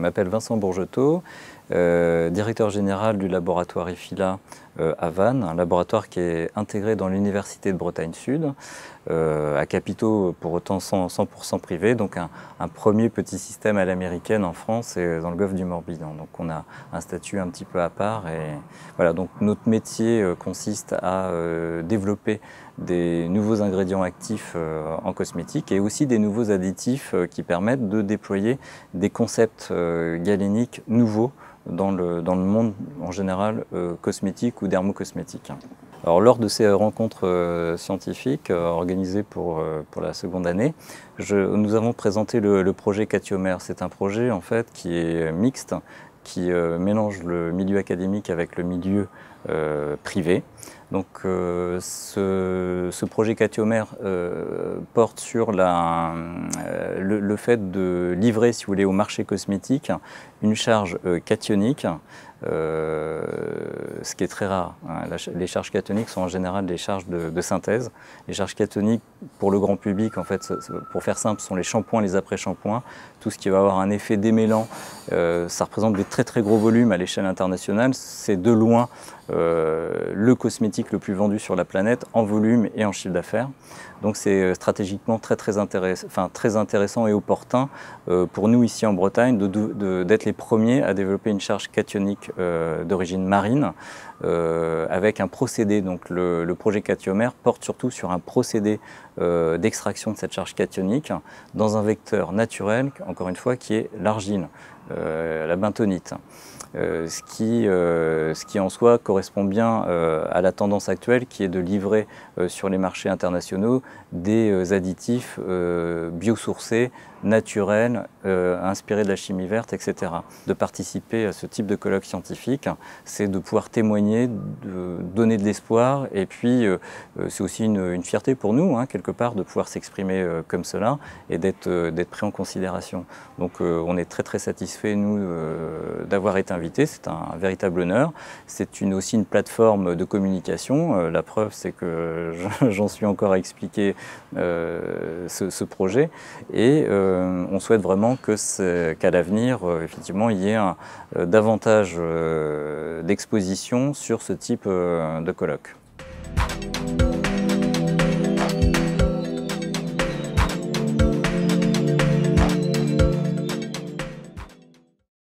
m'appelle Vincent Bourgetot, directeur général du laboratoire EFILA à Vannes, un laboratoire qui est intégré dans l'Université de Bretagne Sud, à capitaux pour autant 100% privés, donc un premier petit système à l'américaine en France et dans le golfe du Morbihan. Donc on a un statut un petit peu à part et voilà, donc notre métier consiste à développer des nouveaux ingrédients actifs en cosmétique et aussi des nouveaux additifs qui permettent de déployer des concepts galéniques nouveaux dans le monde en général cosmétique ou dermocosmétique. Alors, lors de ces rencontres scientifiques organisées pour la seconde année, nous avons présenté le projet Catiomère. C'est un projet en fait qui est mixte, qui mélange le milieu académique avec le milieu privé. Donc ce projet Catiomère porte sur le fait de livrer, si vous voulez, au marché cosmétique une charge cationique, ce qui est très rare. Les charges cationiques sont en général des charges de synthèse. Les charges cationiques, pour le grand public, en fait, pour faire simple, sont les shampoings, les après-shampoings. Tout ce qui va avoir un effet démêlant, ça représente des très gros volumes à l'échelle internationale. C'est de loin le cosmétique le plus vendu sur la planète en volume et en chiffre d'affaires. Donc c'est stratégiquement très intéressant et opportun pour nous ici en Bretagne d'être les premiers à développer une charge cationique d'origine marine avec un procédé. Donc le projet Catiomère porte surtout sur un procédé d'extraction de cette charge cationique dans un vecteur naturel, encore une fois, qui est l'argile, la bentonite. Ce qui en soi correspond bien à la tendance actuelle qui est de livrer sur les marchés internationaux des additifs biosourcés, naturels, inspirés de la chimie verte, etc. De participer à ce type de colloque scientifique, c'est de pouvoir témoigner, de donner de l'espoir et puis c'est aussi une fierté pour nous, hein, quelque part, de pouvoir s'exprimer comme cela et d'être pris en considération. Donc on est très satisfaits, nous, d'avoir été invités. C'est un véritable honneur. C'est aussi une plateforme de communication. La preuve, c'est que j'en suis encore à expliquer ce projet. Et on souhaite vraiment qu'à l'avenir, effectivement, il y ait davantage d'expositions sur ce type de colloque.